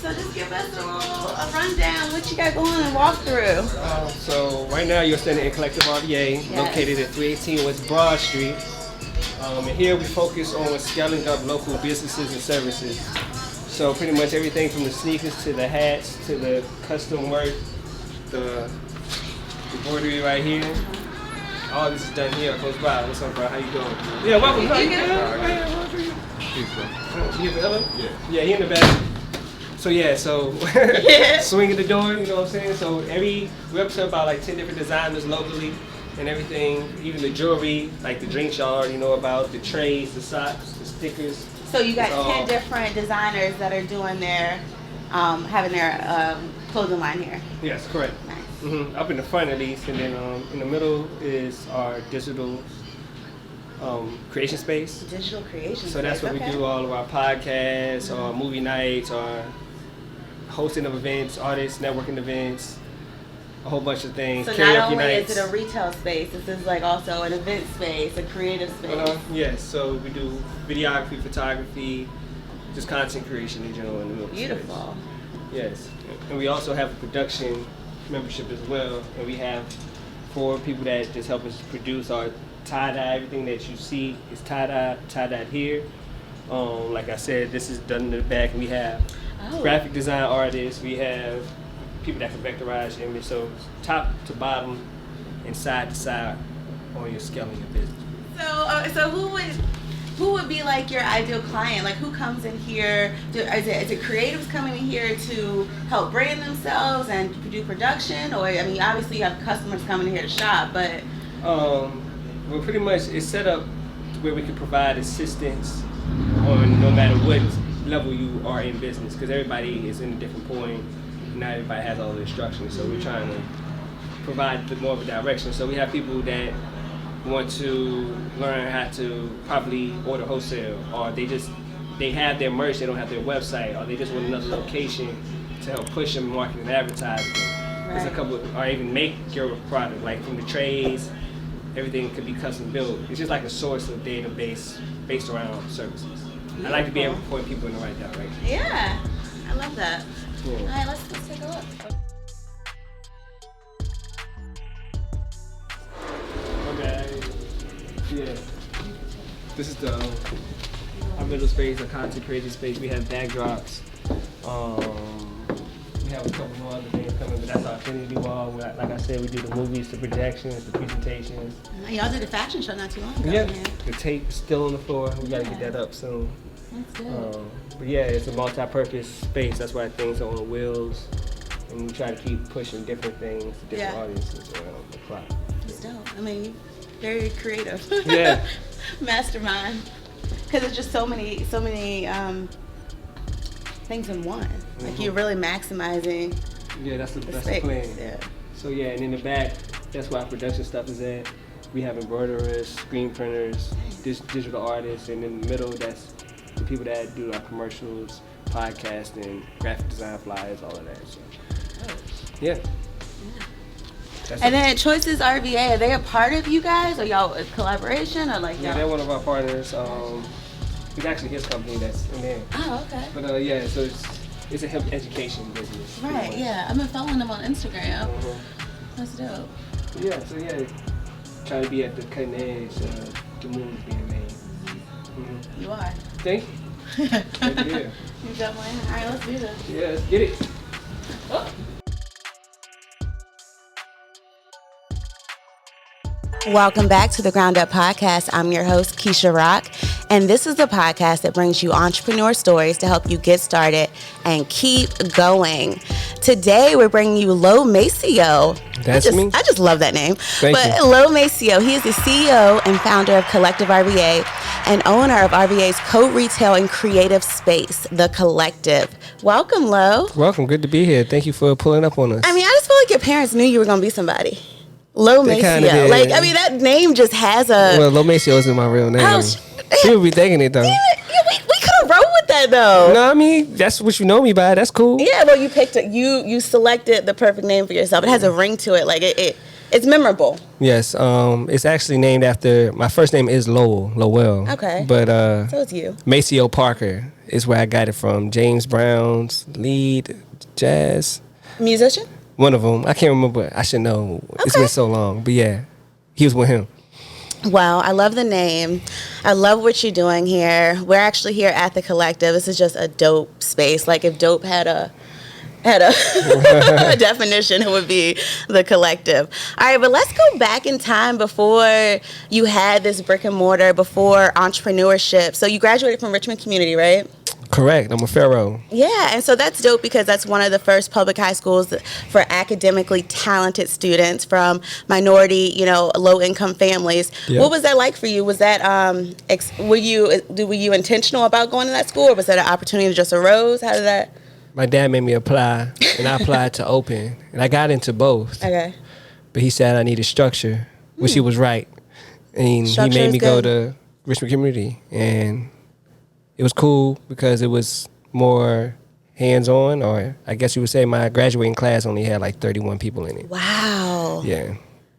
so just give us a rundown. What you got going and walk through. So right now you're standing in Collective RVA, located at 318 West Broad Street. And here we focus on scaling up local businesses and services. So pretty much everything from the sneakers to the hats to the custom work, the embroidery right here. All this is done here close by. What's up, bro? How you doing? Yeah, welcome. How you doing? You the other? Yeah, he in the back. So swinging the door, you know what I'm saying? So we up to about like 10 different designers locally and everything, even the jewelry, like the drinks y'all already know about, the trays, the socks, the stickers. So you got 10 different designers that are doing their, having their clothing line here. Yes, correct. Nice. Up in the front at least, and then in the middle is our digital creation space. Digital creation space. So that's where we do all of our podcasts, our movie nights, our hosting of events, artists, networking events, a whole bunch of things. So not only is it a retail space, this is like also an event space, a creative space. Yes, so we do videography, photography, just content creation in general in the middle. Beautiful. Yes, and we also have a production membership as well, and we have 4 people that just help us produce our tie-dye. Everything that you see is tie-dyed here. Like I said, this is done in the back, and we have graphic design artists, we have people that can vectorize your image, so top to bottom and side to side on your scaling your business. So who would be like your ideal client? Like who comes in here? Is it creatives coming in here to help brand themselves and do production? Or I mean, obviously you have customers coming in here to shop, but well, pretty much it's set up to where we can provide assistance on no matter what level you are in business, because everybody is in a different point. Not everybody has all the instructions, so we're trying to provide more of a direction. So we have people that want to learn how to properly order wholesale, or they have their merch, they don't have their website, or they just want another location to help push them marketing and advertising. There's a couple, or even make your product, like from the trays, everything could be custom built. It's just like a source of database based around services. I like to be able to point people in the right direction. Yeah, I love that. Yeah. All right, let's take a look. Okay. Yeah. This is our middle space, our content creation space. We have backdrops. We have a couple more other things coming, but that's our affinity wall. Like I said, we do the movies, the projections, the presentations. Y'all did a fashion show not too long ago. Yeah. The tape's still on the floor. We gotta get that up soon. That's good. But yeah, it's a multi-purpose space. That's why things are on wheels, and we try to keep pushing different things to different audiences around the clock. That's dope. I mean, very creative. Yeah. Mastermind. Because it's just so many things in one. Like you're really maximizing. Yeah, that's the space. plan. Yeah. So yeah, and in the back, that's where our production stuff is at. We have embroiderers, screen printers, digital artists, and in the middle, that's the people that do our commercials, podcasting, graphic design, flyers, all of that. So, yeah. And then Choices RVA, are they a part of you guys? Or y'all a collaboration or like? Yeah, they're one of our partners. It's actually his company that's in there. Oh, okay. But yeah, so it's a hemp education business. Right. Yeah, I've been following them on Instagram. That's dope. Yeah. So yeah, trying to be at the cutting edge. The moves being made. You are. Thank you. Yeah. You definitely. All right, let's do this. Yeah, let's get it. Oh. Welcome back to the Ground Up Podcast. I'm your host, Keisha Rock, and this is the podcast that brings you entrepreneur stories to help you get started and keep going. Today, we're bringing you Lowe Maceo. That's me. I just love that name. Thank you. Lowe Maceo, he is the CEO and founder of Collective RVA and owner of RVA's co-retail and creative space, The Collective. Welcome, Lowe. Welcome. Good to be here. Thank you for pulling up on us. I mean, I just feel like your parents knew you were going to be somebody. Lowe Maceo. Like, I mean, that name just has a... Well, Lowe Maceo isn't my real name. People be thinking it, though. Damn it. Yeah, we could have rolled with that, though. No, I mean, that's what you know me by. That's cool. Yeah, well, you picked it. You selected the perfect name for yourself. It has a ring to it. Like, it It's memorable. Yes, it's actually named after my first name is Lowell. Okay. But So it's you. Maceo Parker is where I got it from. James Brown's lead jazz. Musician? One of them. I can't remember. I should know. It's Okay. been so long. But yeah, he was with him. Wow, I love the name. I love what you're doing here. We're actually here at the Collective. This is just a dope space. Like if dope had a a definition, it would be the Collective. All right, but let's go back in time before you had this brick and mortar, before entrepreneurship. So you graduated from Richmond Community, right? Correct. I'm a Pharaoh. Yeah, and so that's dope because that's one of the first public high schools for academically talented students from minority, low-income families. Yep. What was that like for you? Was that were you intentional about going to that school, or was that an opportunity that just arose? How did that? My dad made me apply, and I applied to open, and I got into both. Okay. But he said I needed structure, which he was right. And he made me go to Richmond Community, and it was cool because it was more hands-on, or I guess you would say my graduating class only had like 31 people in it. Wow. Yeah.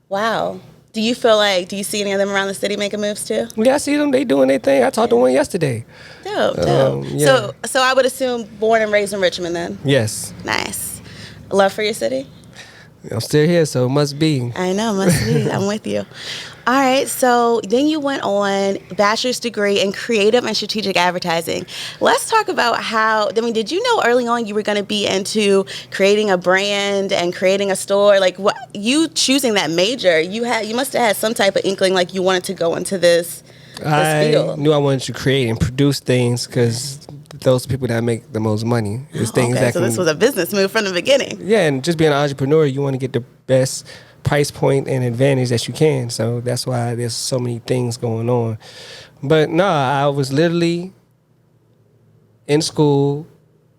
Wow. Do you see any of them around the city making moves too? Yeah, I see them. They doing their thing. I talked to one yesterday. Dope. Yeah. So I would assume born and raised in Richmond then? Yes. Nice. Love for your city? I'm still here, so it must be. I know, must be. I'm with you. All right, so then you went on bachelor's degree in creative and strategic advertising. Let's talk about did you know early on you were going to be into creating a brand and creating a store? Like, what you choosing that major, you must have had some type of inkling like you wanted to go into this field. I knew I wanted to create and produce things because those people that make the most money is things that so this was a business move from the beginning. Yeah, and just being an entrepreneur, you want to get the best price point and advantage that you can. So that's why there's so many things going on. But no, I was literally in school,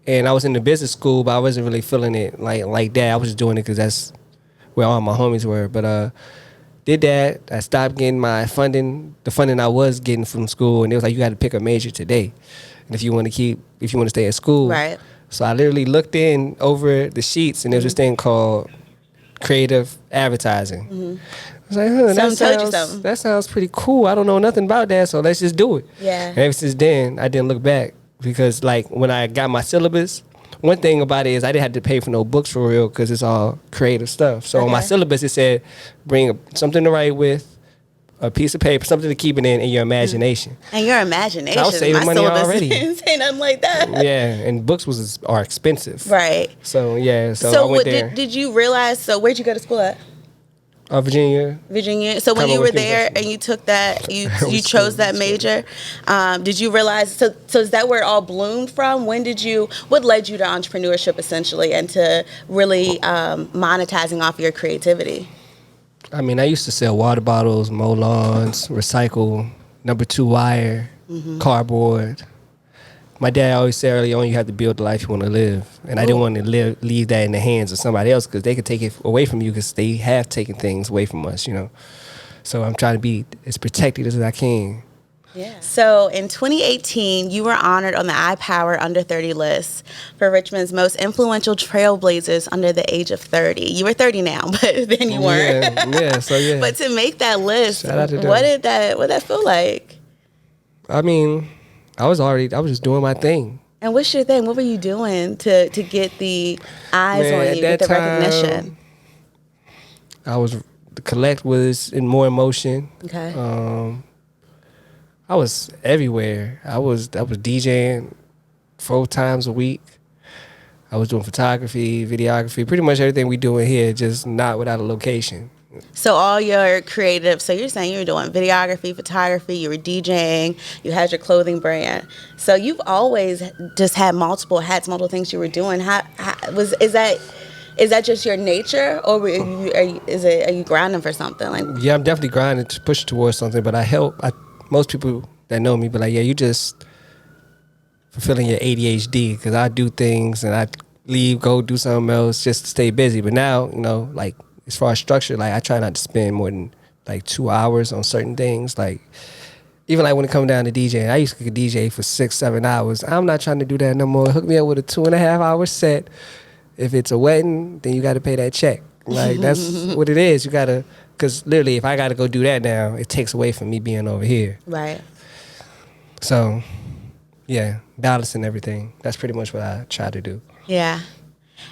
and I was in the business school, but I wasn't really feeling it like that. I was just doing it because that's where all my homies were. But did that. I stopped getting my funding, the funding I was getting from school, and it was like, you got to pick a major today. And if you want to stay at school. Right. So I literally looked in over the sheets, and there was this thing called creative advertising. Mm-hmm. I was like, that sounds pretty cool. I don't know nothing about that, so let's just do it. Yeah. And ever since then, I didn't look back because, like, when I got my syllabus, one thing about it is I didn't have to pay for no books for real because it's all creative stuff. So on my syllabus, it said bring something to write with, a piece of paper, something to keep it in, and your imagination. And your imagination. So I was saving money already. Didn't say nothing like that. Yeah, and books are expensive. Right. So yeah, so I went there. Did you realize? So where'd you go to school at? Virginia. So when you were there and you took that, you chose that major, did you realize? So is that where it all bloomed from? What led you to entrepreneurship essentially, and to really monetizing off your creativity? I mean, I used to sell water bottles, mow lawns, recycle, number 2 wire, cardboard. My dad always said early on, you have to build the life you want to live. And I didn't want to leave that in the hands of somebody else because they could take it away from you because they have taken things away from us, So I'm trying to be as protected as I can. Yeah. So in 2018, you were honored on the iPower Under 30 list for Richmond's most influential trailblazers under the age of 30. You were 30 now, but then you weren't. Yeah. But to make that list, Shout out to what did that feel like? I mean, I was just doing my thing. And what's your thing? What were you doing to get the eyes on you, get the recognition? The Collect was in more emotion. Okay. I was everywhere. I was DJing 4 times a week. I was doing photography, videography, pretty much everything we do in here, just not without a location. So all your creative, so you're saying you were doing videography, photography, you were DJing, you had your clothing brand. So you've always just had multiple hats, multiple things you were doing. Is that just your nature, or are you grinding for something? Yeah, I'm definitely grinding to push towards something, but most people that know me be like, yeah, you just fulfilling your ADHD, because I do things and I leave, go do something else just to stay busy. But now, like as far as structure, like I try not to spend more than like 2 hours on certain things. Like even like when it comes down to DJing, I used to DJ for 6-7 hours. I'm not trying to do that no more. Hook me up with a 2.5 hour set. If it's a wedding, then you got to pay that check. Like, that's what it is. You gotta, because literally, if I gotta go do that now, it takes away from me being over here. Right. So, yeah, balancing everything. That's pretty much what I try to do. Yeah.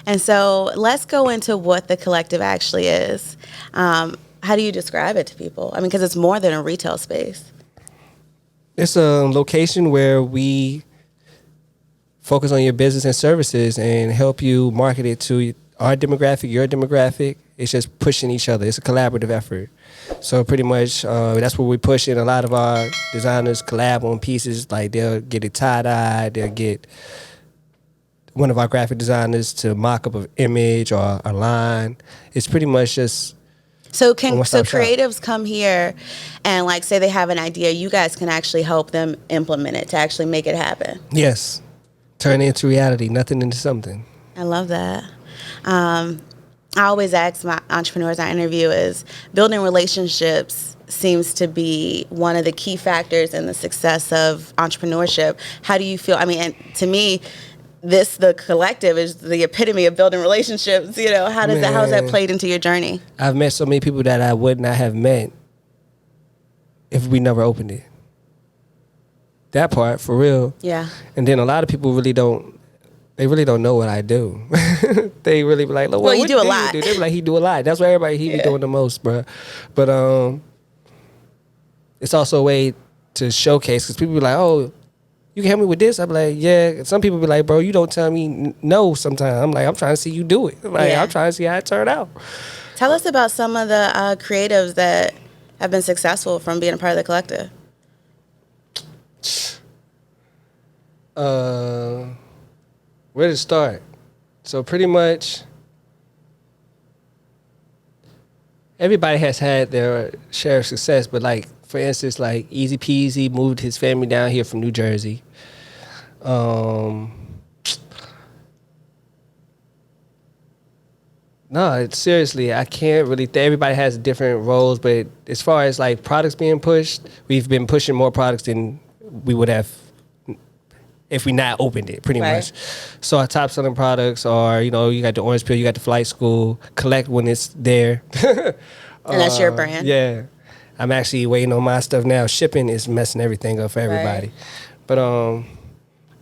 And so let's go into what the collective actually is. How do you describe it to people? I mean, because it's more than a retail space. It's a location where we focus on your business and services and help you market it to our demographic, your demographic. It's just pushing each other. It's a collaborative effort. So pretty much that's what we push in. A lot of our designers collab on pieces. Like, they'll get it tie-dye, they'll get one of our graphic designers to mock up an image or a line. It's pretty much just creatives come here and, like, say they have an idea, you guys can actually help them implement it to actually make it happen. Yes. Turn it into reality, nothing into something. I love that. I always ask my entrepreneurs I interview is building relationships seems to be one of the key factors in the success of entrepreneurship. How do you feel? I mean, and to me, the collective is the epitome of building relationships. You know, how has that played into your journey? I've met so many people that I would not have met if we never opened it. That part, for real. Yeah. And then a lot of people really don't know what I do. They really be like, well, you do a lot. They be like, he do a lot. That's what everybody, he be doing the most, bro. But it's also a way to showcase, because people be like, oh, you can help me with this? I be like, yeah. Some people be like, bro, you don't tell me no sometimes. I'm like, I'm trying to see you do it. Like, I'm trying to see how it turned out. Tell us about some of the creatives that have been successful from being a part of the collective. Where to start? So pretty much everybody has had their share of success, but, like, for instance, like Easy Peasy moved his family down here from New Jersey. Seriously, I can't really everybody has different roles, but as far as, like, products being pushed, we've been pushing more products than we would have if we not opened it, pretty much. So our top selling products are, you know, you got the orange peel, you got the flight school, collect when it's there. And that's your brand? Yeah. I'm actually waiting on my stuff now. Shipping is messing everything up for everybody. But,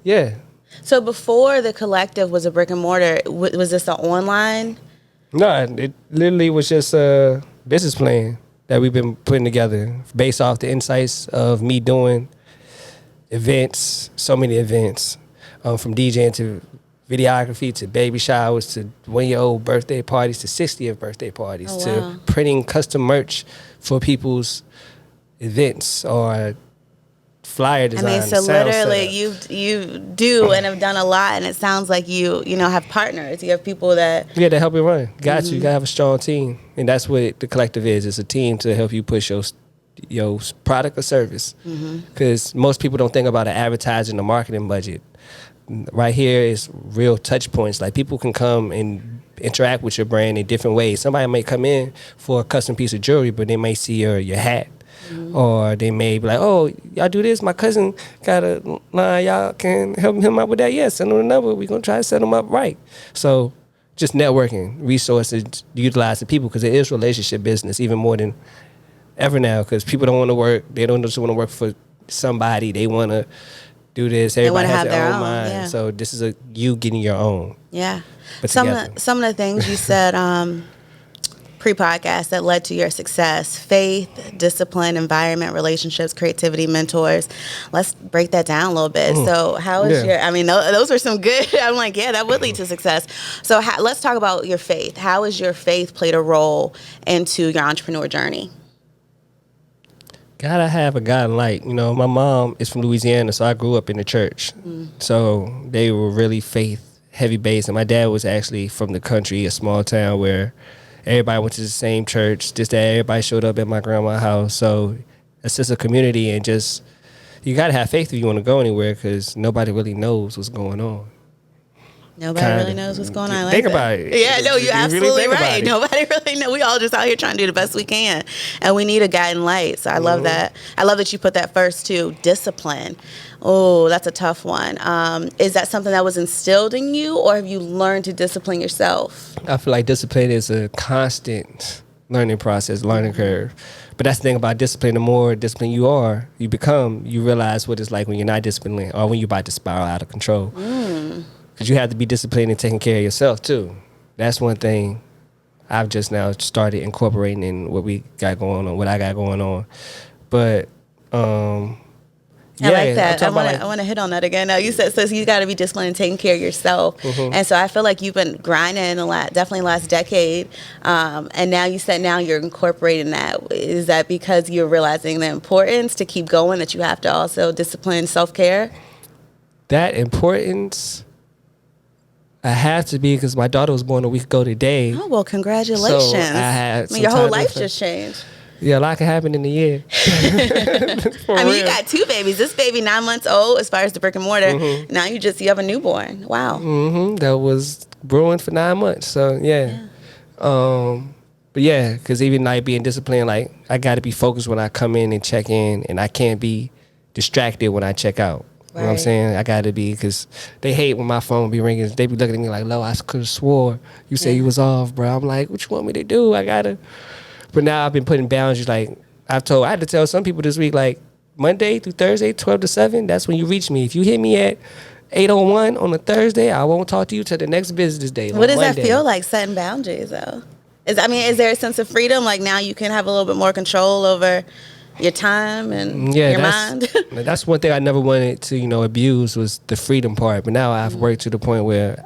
yeah. So before the collective was a brick and mortar, was this an online? No, it literally was just a business plan that we've been putting together based off the insights of me doing events, so many events, from DJing to videography to baby showers to 1-year-old birthday parties to 60th birthday parties to printing custom merch for people's events or flyer design. I mean, so literally you do and have done a lot, and it sounds like you have partners. You have people that that help you run. You gotta have a strong team, and that's what the collective is. It's a team to help you push your product or service, because most people don't think about an advertising or marketing budget. Right here is real touch points. Like, people can come and interact with your brand in different ways. Somebody may come in for a custom piece of jewelry, but they may see your hat. Or they may be like, oh, y'all do this? My cousin got a line. Y'all can help him out with that? Yes, send him a number. We're going to try to set him up right. So just networking, resources, utilizing people, because it is relationship business even more than ever now, because people don't want to work. They don't just want to work for somebody. They want to do this. Everybody has their own mind. Yeah. So this is you getting your own. Yeah. But some of the things you said pre-podcast that led to your success: faith, discipline, environment, relationships, creativity, mentors. Let's break that down a little bit. So how is those are some good, I'm like, that would lead to success. So let's talk about your faith. How has your faith played a role into your entrepreneur journey? Gotta have a guiding. You know, my mom is from Louisiana, so I grew up in the church. So they were really faith heavy based, and my dad was actually from the country, a small town where everybody went to the same church. Just that everybody showed up at my grandma's house. So a sense of community, and just, you gotta have faith if you want to go anywhere, because nobody really knows what's going on. Nobody really knows what's going on. Like Think that. about it. Yeah, no, you're absolutely right. It. Nobody really knows. We all just out here trying to do the best we can, and we need a guiding light. So I love that. I love that you put that first too. Discipline. Oh, that's a tough one. Is that something that was instilled in you, or have you learned to discipline yourself? I feel like discipline is a constant learning process, learning curve. But that's the thing about discipline. The more disciplined you become, you realize what it's like when you're not disciplined or when you're about to spiral out of control. Because you have to be disciplined and taking care of yourself, too. That's one thing I've just now started incorporating in what we got going on, what I got going on. But, I like that. I want to hit on that again. Now you said so you got to be disciplined and taking care of yourself, and so I feel like you've been grinding definitely last decade, and now you said now you're incorporating that. Is that because you're realizing the importance to keep going, that you have to also discipline self-care? That importance, I have to be, because my daughter was born a week ago today. Oh well, congratulations! So I had your whole life just changed. Yeah, a lot can happen in a year. You got 2 babies. This baby 9 months old as far as the brick and mortar. Now you have a newborn. Wow. That was brewing for 9 months. So yeah. But yeah, because even like being disciplined, like I got to be focused when I come in and check in, and I can't be distracted when I check out. You know what I'm saying? I got to be, because they hate when my phone be ringing. They be looking at me like, Lowe, I could have swore you said you was off, bro. I'm like, what you want me to do? I got to. But now I've been putting boundaries. Like I had to tell some people this week, like Monday through Thursday, 12 to 7, that's when you reach me. If you hit me at 8:01 on a Thursday, I won't talk to you till the next business day. What does that feel like, setting boundaries, though? Is there a sense of freedom? Like now you can have a little bit more control over your time and your mind? That's one thing I never wanted to, abuse, was the freedom part. But now I've worked to the point where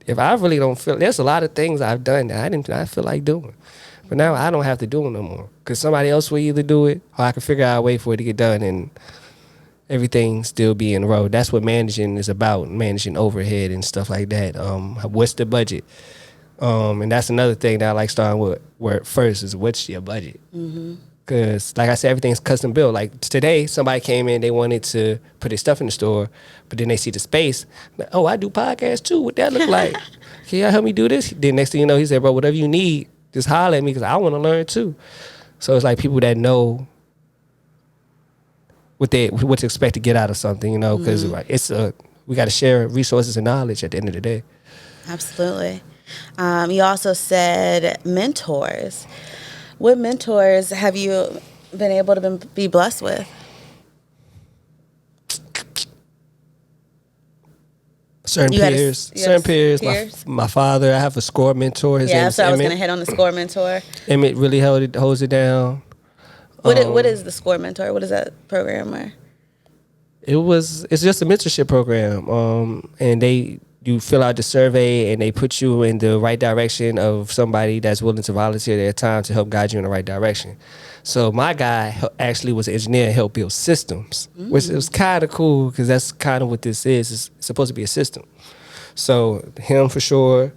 if I really don't feel, there's a lot of things I've done that I feel like doing. But now I don't have to do it no more, because somebody else will either do it or I can figure out a way for it to get done and everything still be in a row. That's what managing is about, managing overhead and stuff like that. What's the budget? And that's another thing that I like starting with, where first is what's your budget? Because like I said, everything's custom built. Like today, somebody came in, they wanted to put their stuff in the store, but then they see the space. Like, oh, I do podcasts too. What that look like? Can y'all help me do this? Then next thing you know, he said, bro, whatever you need, just holler at me, because I want to learn too. So it's like people that know what to expect to get out of something, because we got to share resources and knowledge at the end of the day. Absolutely. You also said mentors. What mentors have you been able to be blessed with? Certain peers. My father, I have a SCORE mentor. His name is so I was Emmett. going to hit on the SCORE mentor. Emmett really holds it down. What is the SCORE mentor? What is that program? It's just a mentorship program. And you fill out the survey and they put you in the right direction of somebody that's willing to volunteer their time to help guide you in the right direction. So my guy actually was an engineer and helped build systems, which was kind of cool, because that's kind of what this is. It's supposed to be a system. So him for sure.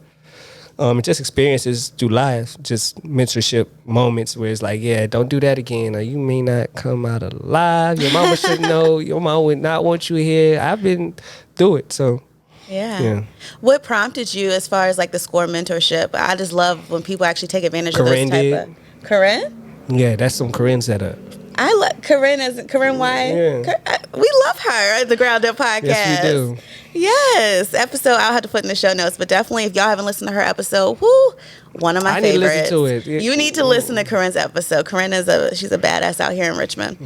Just experiences through life, just mentorship moments where it's like, yeah, don't do that again, or you may not come out alive. Your mama should know. Your mom would not want you here. I've been through it, so. Yeah. What prompted you as far as like the SCORE mentorship? I just love when people actually take advantage of those type of. Corinne? Yeah, that's some Corinne setup. I love Corinne White. Yeah. We love her at the Ground Up Podcast. Yes, we do. Yes, episode I'll have to put in the show notes, but definitely if y'all haven't listened to her episode, one of my favorites. I need to listen to it. You need to listen to Corinne's episode. Corinne she's a badass out here in Richmond.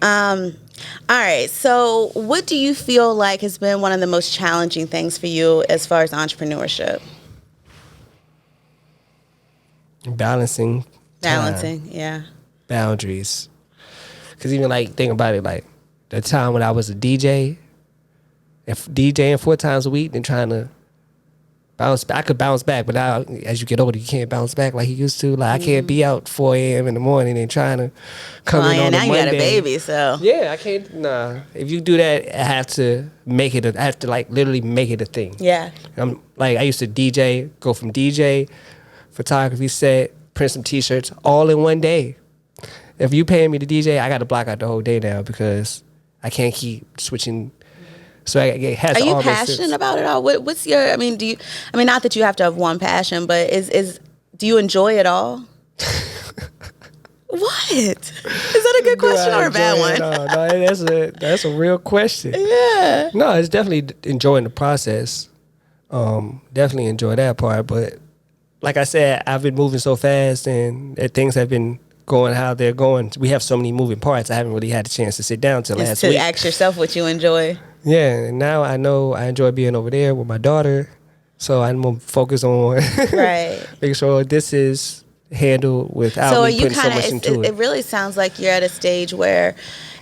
All right, so what do you feel like has been one of the most challenging things for you as far as entrepreneurship? Balancing, yeah. Boundaries. Because even like, think about it, like the time when I was a DJ, if DJing 4 times a week, then trying to bounce back. I could bounce back, but now as you get older, you can't bounce back like you used to. Like I can't be out 4 a.m. in the morning and trying to come in on a Monday. Now you got a baby, so. Yeah, I can't, nah. If you do that, I have to like literally make it a thing. Yeah. I used to DJ, go from DJ, photography set, print some t-shirts all in one day. If you paying me to DJ, I got to block out the whole day now, because I can't keep switching So it has Are to you all make sense. passionate about it all? What's your? I mean, do you? I mean, not that you have to have one passion, but do you enjoy it all? What? Is that a good question or a bad one? No, that's a real question. Yeah. No, it's definitely enjoying the process. Definitely enjoy that part. But like I said, I've been moving so fast and things have been going how they're going. We have so many moving parts. I haven't really had a chance to sit down till last week. To ask yourself what you enjoy. Yeah, and now I know I enjoy being over there with my daughter. So I'm going to focus on Right. making sure this is handled without So are me you putting so much into it really sounds like you're at a stage where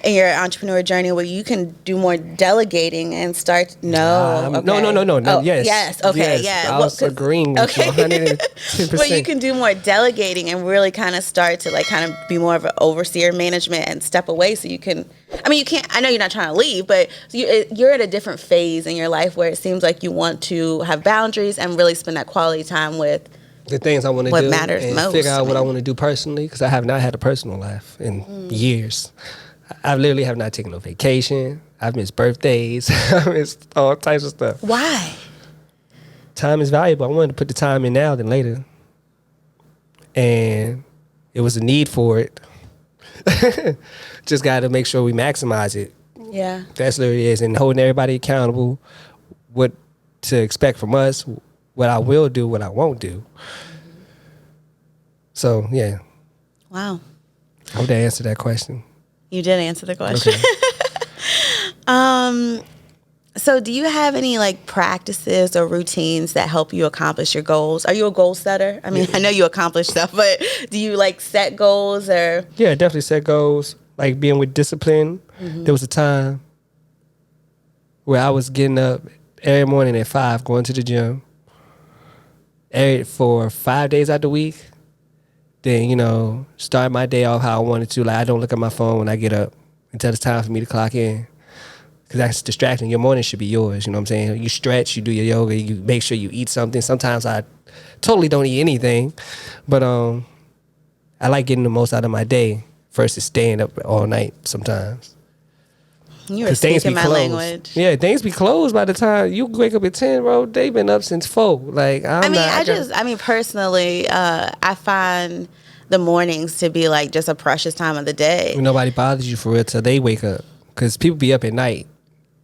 in your entrepreneur journey where you can do more delegating and start okay. No, yes. Yes, okay, yes. yeah. I was agreeing with you 110%. Well, you can do more delegating and really kind of start to like kind of be more of an overseer management and step away so you can, I mean, you can't, I know you're not trying to leave, but you're at a different phase in your life where it seems like you want to have boundaries and really spend that quality time with the things I want to do. What matters and most. Figure out what I want to do personally because I have not had a personal life in years. I literally have not taken no vacation. I've missed birthdays. I've missed all types of stuff. Why? Time is valuable. I wanted to put the time in now than later. And it was a need for it. Just got to make sure we maximize it. Yeah. That's literally is. And holding everybody accountable, what to expect from us, what I will do, what I won't do. So, yeah. Wow. I hope that answered that question. You did answer the question. Okay. So do you have any like practices or routines that help you accomplish your goals? Are you a goal setter? I mean, I know you accomplish stuff, but do you like set goals or? Yeah, definitely set goals. Like being with discipline. Mm-hmm. There was a time where I was getting up every morning at 5, going to the gym for 5 days out the week. Then, start my day off how I wanted to. Like, I don't look at my phone when I get up until it's time for me to clock in. Because that's distracting. Your morning should be yours, you know what I'm saying? You stretch, you do your yoga, you make sure you eat something. Sometimes I totally don't eat anything. But I like getting the most out of my day versus staying up all night sometimes. You were speaking my language. Yeah, things be closed by the time you wake up at 10, bro. They've been up since 4. Like, personally, I find the mornings to be like just a precious time of the day. Nobody bothers you for real till they wake up. Because people be up at night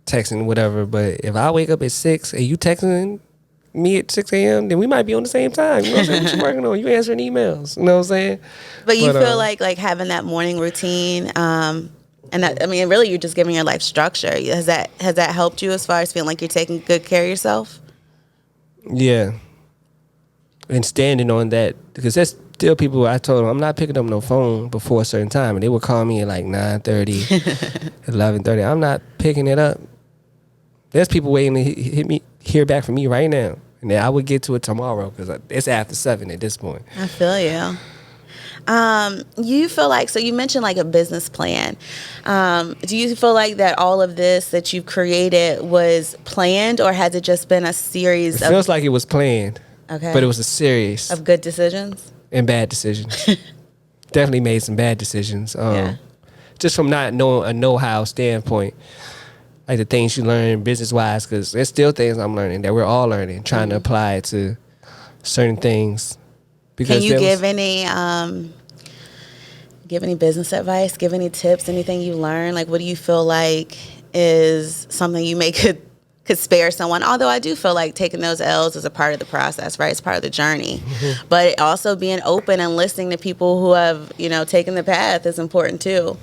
texting whatever. But if I wake up at 6 and you texting me at 6 a.m., then we might be on the same time. You know what I'm saying? What you working on? You answering emails. You know what I'm saying? But you feel like having that morning routine, and that, I mean, really, you're just giving your life structure. Has that helped you as far as feeling like you're taking good care of yourself? Yeah. And standing on that, because there's still people, I told them, I'm not picking up no phone before a certain time. And they would call me at like 9:30, 11:30. I'm not picking it up. There's people waiting to hear back from me right now. And then I would get to it tomorrow because it's after 7 at this point. I feel you. You feel like, so you mentioned like a business plan. Do you feel like that all of this that you've created was planned, or has it just been a series of... It feels like it was planned. Okay. But it was a series. Of good decisions? And bad decisions. Definitely made some bad decisions. Just from not knowing a know-how standpoint. Like the things you learn business-wise, because there's still things I'm learning that we're all learning, trying to apply it to certain things. Because can you give any business advice, give any tips, anything you learned? Like, what do you feel like is something you could spare someone? Although I do feel like taking those L's is a part of the process, right? It's part of the journey. Mm-hmm. But also being open and listening to people who have, taken the path is important too.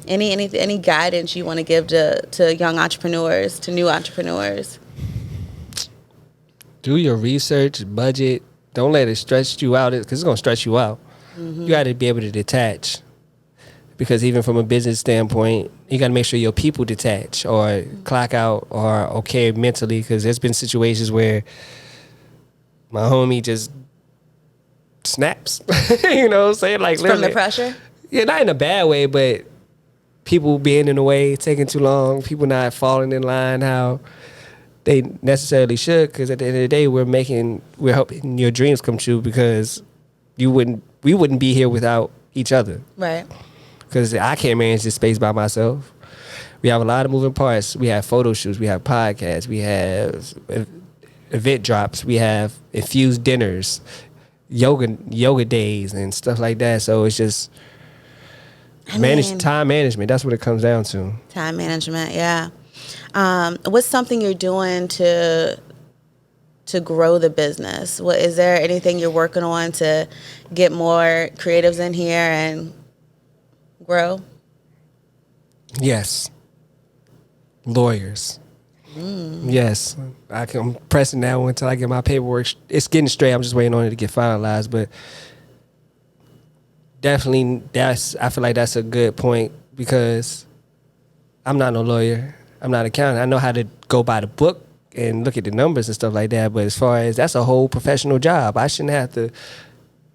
Any guidance you want to give to young entrepreneurs, to new entrepreneurs? Do your research, budget. Don't let it stress you out, because it's going to stress you out. Mm-hmm. You got to be able to detach. Because even from a business standpoint, you got to make sure your people detach or clock out or are okay mentally. Because there's been situations where my homie just snaps. You know what I'm saying? Like, from the pressure? Yeah, not in a bad way, but people being in the way, taking too long, people not falling in line how they necessarily should. Because at the end of the day, we're helping your dreams come true, because we wouldn't be here without each other. Right. Because I can't manage this space by myself. We have a lot of moving parts. We have photo shoots. We have podcasts. We have event drops. We have infused dinners, yoga days, and stuff like that. So it's just time management. That's what it comes down to. Time management, yeah. What's something you're doing to grow the business? Is there anything you're working on to get more creatives in here and grow? Yes. Lawyers. Yes. I'm pressing that one until I get my paperwork. It's getting straight. I'm just waiting on it to get finalized. But definitely, I feel like that's a good point because I'm not no lawyer. I'm not an accountant. I know how to go by the book and look at the numbers and stuff like that. But as far as that's a whole professional job, I shouldn't have to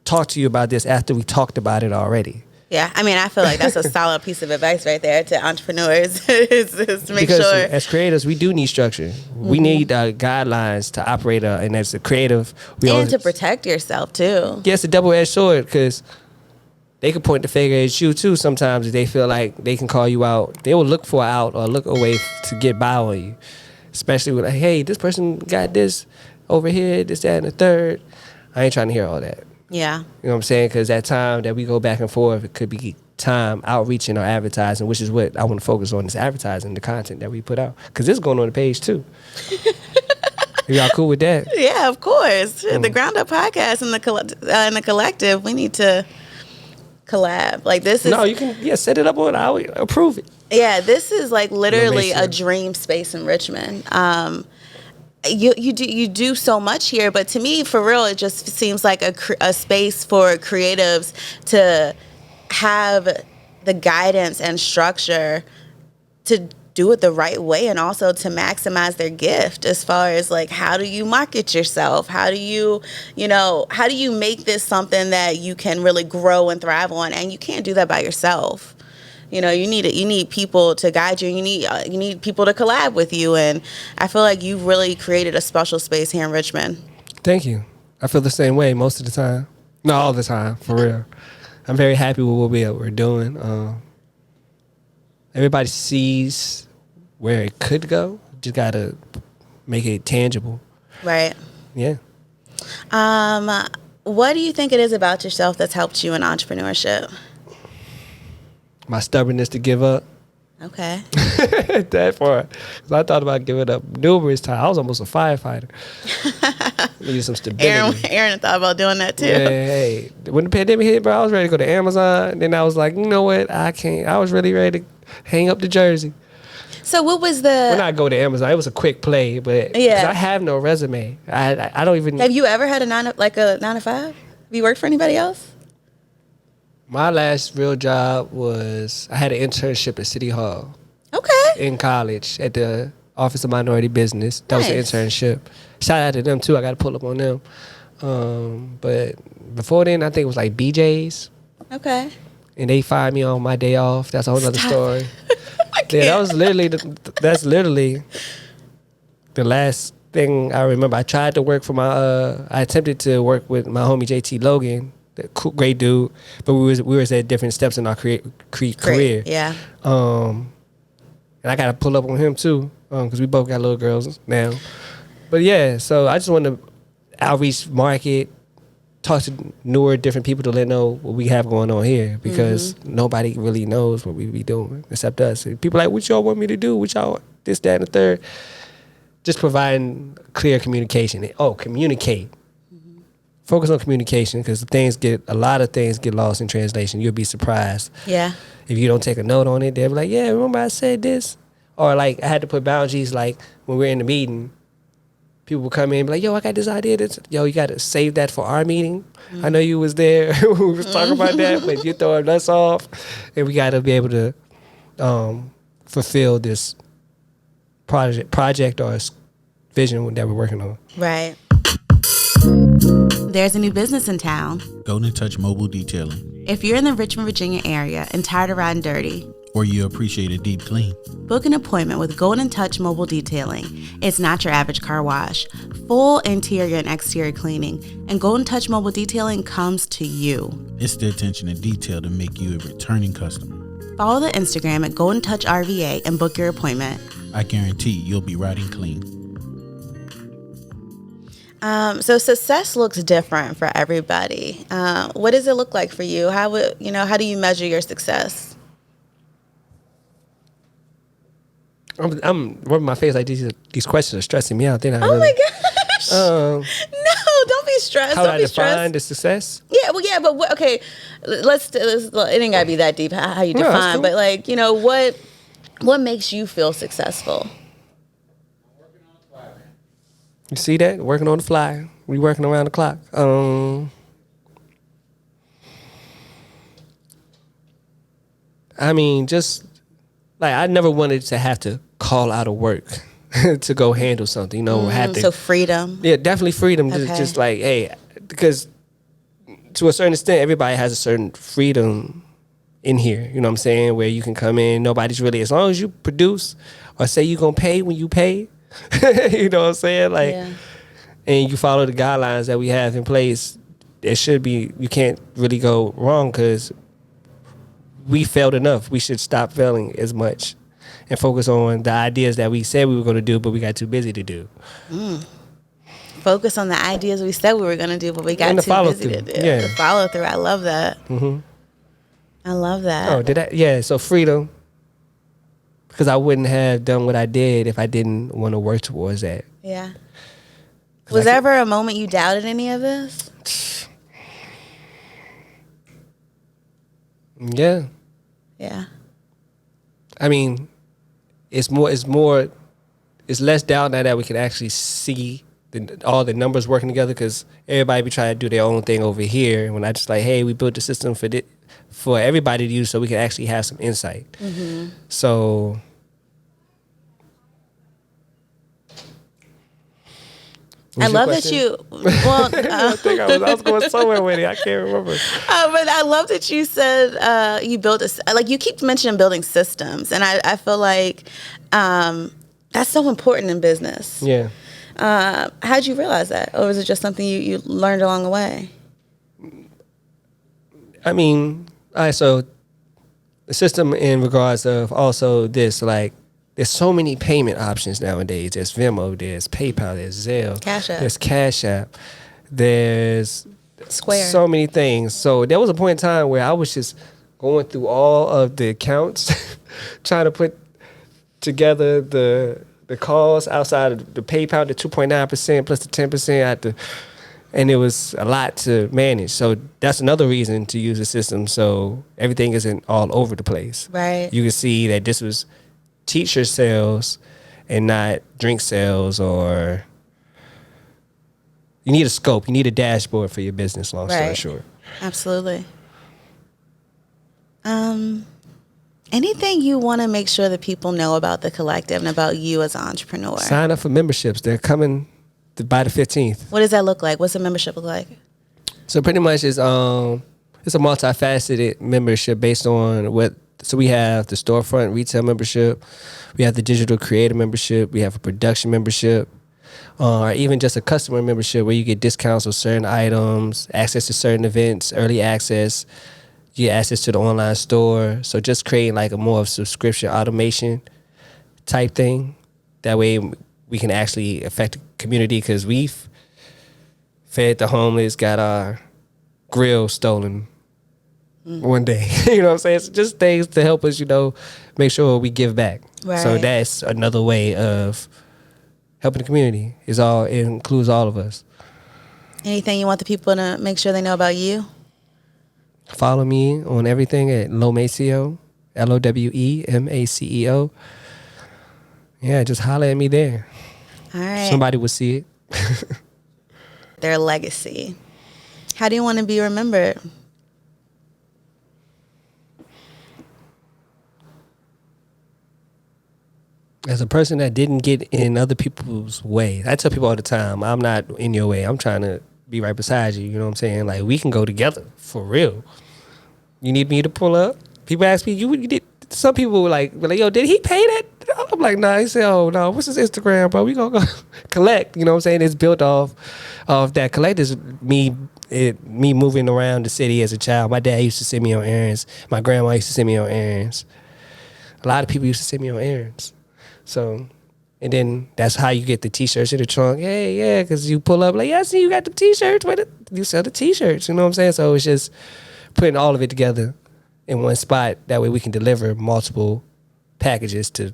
talk to you about this after we talked about it already. Yeah, I mean, I feel like that's a solid piece of advice right there to entrepreneurs is to make because sure. As creators, we do need structure. We need guidelines to operate, and as a creative, to protect yourself too. Yeah, it's a double-edged sword because they can point the finger at you too. Sometimes if they feel like they can call you out, they will look for an out or look away to get by on you. Especially with like, hey, this person got this over here, this, that, and the third. I ain't trying to hear all that. Yeah. You know what I'm saying? Because that time that we go back and forth, it could be time outreaching or advertising, which is what I want to focus on, is advertising, the content that we put out. Because this is going on the page too. Y'all cool with that? Yeah, of course. The Ground Up Podcast and the collective, we need to collab. Like this is... No, you can set it up on. I'll approve it. Yeah, this is like literally a dream space in Richmond. You do so much here, but to me, for real, it just seems like a space for creatives to have the guidance and structure to do it the right way, and also to maximize their gift as far as like, how do you market yourself? How do you make this something that you can really grow and thrive on? And you can't do that by yourself. You need people to guide you. You need people to collab with you, and I feel like you've really created a special space here in Richmond. Thank you. I feel the same way most of the time. Not all the time, for real. I'm very happy with what we're doing. Everybody sees where it could go. Just gotta make it tangible. Right. Yeah. What do you think it is about yourself that's helped you in entrepreneurship? My stubbornness to give up. Okay. That part. Because I thought about giving up numerous times. I was almost a firefighter. Needed some stability. Aaron thought about doing that too. Yeah, hey. When the pandemic hit, bro, I was ready to go to Amazon. Then I was like, you know what? I can't. I was really ready to hang up the jersey. So what was the... When I go to Amazon, it was a quick play, but I have no resume. I don't even... Have you ever had a 9 to 5? Have you worked for anybody else? My last real job was, I had an internship at City Hall. Okay. In college at the Office of Minority Business. That was an internship. Shout out to them too. I got to pull up on them. But before then, I think it was like BJ's. Okay. And they fired me on my day off. That's a whole other story. Yeah, that was literally that's literally the last thing I remember. I tried to work for I attempted to work with my homie JT Logan, cool, great dude, but we was at different steps in our career. Yeah. And I got to pull up on him too, because we both got little girls now. But yeah, so I just want to outreach, market, talk to newer, different people to let know what we have going on here, because nobody really knows what we be doing except us. And people are like, what y'all want me to do? What y'all, this, that, and the third. Just providing clear communication. Communicate. Focus on communication, because a lot of things get lost in translation. You'll be surprised. Yeah. If you don't take a note on it, they'll be like, yeah, remember I said this? Or like I had to put boundaries, like when we're in the meeting, people would come in and be like, yo, I got this idea. You got to save that for our meeting. I know you was there when we was talking about that, but you're throwing us off. And we got to be able to fulfill this project or vision that we're working on. Right. There's a new business in town. Golden Touch Mobile Detailing. If you're in the Richmond, Virginia area and tired of riding dirty, or you appreciate a deep clean, book an appointment with Golden Touch Mobile Detailing. It's not your average car wash. Full interior and exterior cleaning, and Golden Touch Mobile Detailing comes to you. It's the attention to detail to make you a returning customer. Follow the Instagram at Golden Touch RVA and book your appointment. I guarantee you'll be riding clean. So success looks different for everybody. What does it look like for you? How do you measure your success? I'm rubbing my face like these questions are stressing me out. Then Oh my gosh! No, don't be stressed. How don't do I be define stressed. the success? Yeah, but okay. Let's. It ain't gotta be that deep. How you No, that's define, cool. but what makes you feel successful? You see that? Working on the fly. We working around the clock. I mean, just like I never wanted to have to call out of work to go handle something. You know, have to. So freedom. Yeah, definitely freedom. Okay. Just like, hey, because to a certain extent, everybody has a certain freedom in here. You know what I'm saying? Where you can come in, nobody's really, as long as you produce or say you're going to pay when you pay, you know what I'm saying? Like, Yeah. and you follow the guidelines that we have in place, it should be, you can't really go wrong because we failed enough. We should stop failing as much and focus on the ideas that we said we were going to do, but we got too busy to do. Focus on the ideas we said we were going to do, but we got And the too busy follow-through. to do. Yeah. The follow through. I love that. Mm-hmm. I love that. Oh, did I? Yeah, so freedom. Because I wouldn't have done what I did if I didn't want to work towards that. Yeah. Was there ever a moment you doubted any of this? Yeah. Yeah. I mean, it's less doubt now that we can actually see all the numbers working together, because everybody be trying to do their own thing over here. And when I just like, hey, we built the system for everybody to use so we can actually have some insight. Mm-hmm. So I love that you. Well, I think I was going somewhere with it. I can't remember. but I love that you said you built you keep mentioning building systems, and I feel like that's so important in business. Yeah. How'd you realize that, or was it just something you learned along the way? I mean, all right, so the system in regards of also this, like, there's so many payment options nowadays. There's Venmo, there's PayPal, there's Zelle, Cash App. there's Cash App, there's Square. so many things. So there was a point in time where I was just going through all of the accounts, trying to put together the calls outside of the PayPal, the 2.9% plus the 10%. And it was a lot to manage. So that's another reason to use the system, so everything isn't all over the place. Right. You can see that this was teacher sales and not drink sales, or you need a scope, you need a dashboard for your business, long story Right. short. Absolutely. Anything you want to make sure that people know about the collective and about you as an entrepreneur? Sign up for memberships. They're coming by the 15th. What does that look like? What's a membership look like? So pretty much it's a multifaceted membership based on what. So we have the storefront retail membership, we have the digital creator membership, we have a production membership, or even just a customer membership where you get discounts on certain items, access to certain events, early access, you get access to the online store. So just creating like a more of subscription automation type thing. That way we can actually affect the community, because we've fed the homeless, got our grill stolen one day. You know what I'm saying? It's just things to help us, make sure we give back. Right. So that's another way of helping the community. It includes all of us. Anything you want the people to make sure they know about you? Follow me on everything at Lowe Maceo, LOWEMACEO. Yeah, just holler at me there. All right. Somebody will see it. Their legacy. How do you want to be remembered? As a person that didn't get in other people's way. I tell people all the time, I'm not in your way. I'm trying to be right beside you. You know what I'm saying? Like, we can go together for real. You need me to pull up? People ask me, you did. Some people were like, yo, did he pay that? I'm like, nah. He said, oh, no, what's his Instagram, bro? We gonna go collect. You know what I'm saying? It's built off that collect is me me moving around the city as a child, my dad used to send me on errands. My grandma used to send me on errands. A lot of people used to send me on errands. So, and then that's how you get the T-shirts in the trunk. Hey, yeah, because you pull up like, yeah, I see you got the T-shirts. You sell the T-shirts, you know what I'm saying? So it's just putting all of it together in one spot. That way we can deliver multiple packages to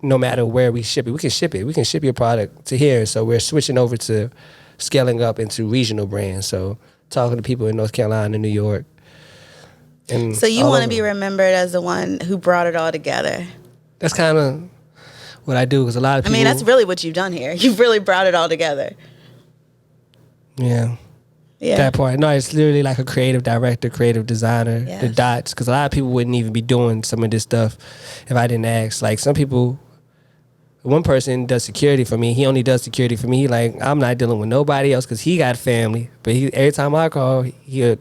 no matter where we ship it. We can ship it. We can ship your product to here. So we're switching over to scaling up into regional brands. So talking to people in North Carolina, New York. And so you want to be remembered as the one who brought it all together. That's kind of what I do, because a lot of people... I mean, that's really what you've done here. You've really brought it all together. Yeah. That part. No, it's literally like a creative director, creative designer, the dots. Because a lot of people wouldn't even be doing some of this stuff if I didn't ask. Like some people... One person does security for me. He only does security for me. Like, I'm not dealing with nobody else because he got family. But every time I call, he'll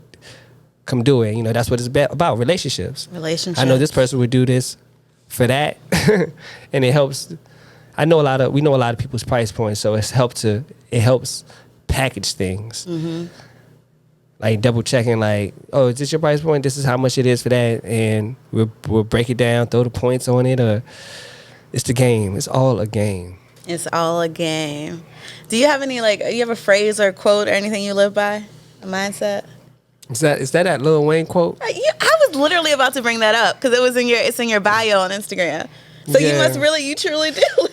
come do it. You know, that's what it's about, relationships. I know this person would do this for that. And it helps. We know a lot of people's price points, so it helps package things. Mm-hmm. Like double checking, like, oh, is this your price point? This is how much it is for that. And we'll break it down, throw the points on it, or... It's the game. It's all a game. It's all a game. Do you have any, you have a phrase or a quote or anything you live by? A mindset? Is that Lil Wayne quote? I was literally about to bring that up because it's in your bio on Instagram. So you truly do.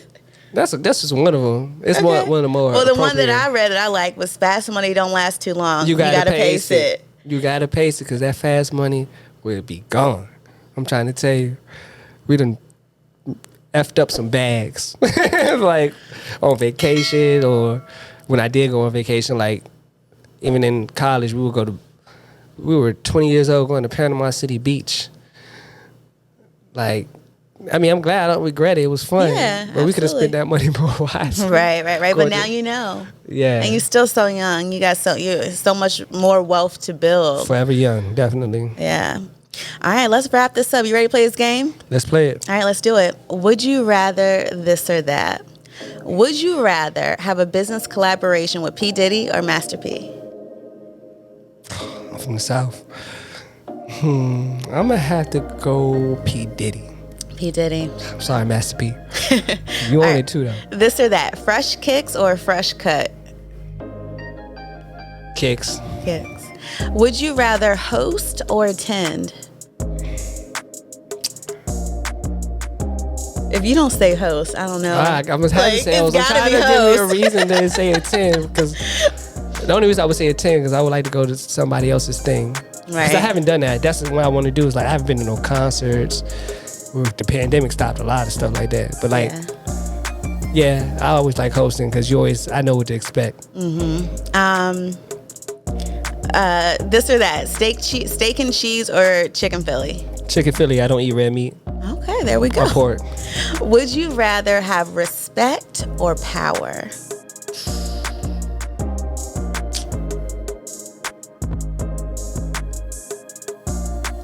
That's just one of them. It's one of the more. Well, the one that I read that I like was fast money don't last too long. You gotta pace it. You gotta pace it because that fast money will be gone. I'm trying to tell you, we done effed up some bags, like on vacation, or when I did go on vacation, like even in college, we were 20 years old going to Panama City Beach. Like, I mean, I'm glad I don't regret it. It was fun. Yeah, but we could have spent that money more wisely. Right. But now you know. Yeah. And you're still so young. You got so much more wealth to build. Forever young, definitely. Yeah. All right, let's wrap this up. You ready to play this game? Let's play it. All right, let's do it. Would you rather this or that? Would you rather have a business collaboration with P. Diddy or Master P? I'm from the South. I'm going to have to go P. Diddy. P. Diddy. I'm sorry, Master P. You own it too, though. This or that? Fresh kicks or fresh cut? Kicks. Kicks. Would you rather host or attend? If you don't say host, I don't know. I was having to say host. I'm trying to give me a reason to say attend, because the only reason I would say attend because I would like to go to somebody else's thing. Right. Because I haven't done that. That's what I want to do. Is like I haven't been to no concerts. The pandemic stopped a lot of stuff like that. But I always like hosting because I know what to expect. Mm-hmm. This or that? Steak and cheese or chicken Philly? Chicken Philly. I don't eat red meat. Okay, there we go. Or pork. Would you rather have respect or power?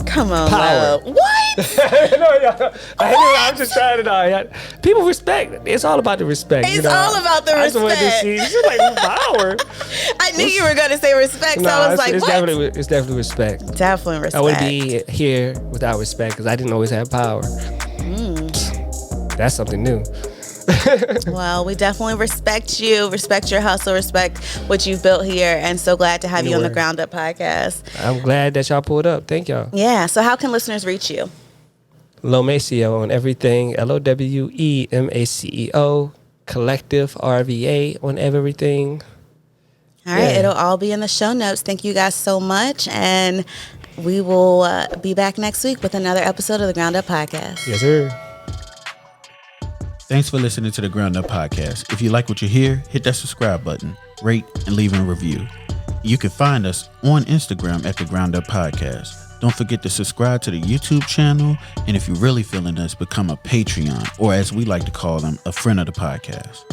Come on, power. Love. What? I'm just trying to know. People respect. It's all about the respect. It's all about the respect. She's like, power. I knew you were going to say respect, so I was like, what? It's definitely respect. Definitely respect. I wouldn't be here without respect because I didn't always have power. That's something new. Well, we definitely respect you, respect your hustle, respect what you've built here, and so glad to have you on the Ground Up podcast. I'm glad that y'all pulled up. Thank y'all. Yeah. So how can listeners reach you? Lowe Maceo on everything. LOWEMACEO. Collective RVA on everything. All right. It'll all be in the show notes. Thank you guys so much. And we will be back next week with another episode of the Ground Up podcast. Yes, sir. Thanks for listening to the Ground Up Podcast. If you like what you hear, hit that subscribe button, rate, and leave a review. You can find us on Instagram at the Ground Up Podcast. Don't forget to subscribe to the YouTube channel. And if you're really feeling us, become a Patreon, or as we like to call them, a friend of the podcast.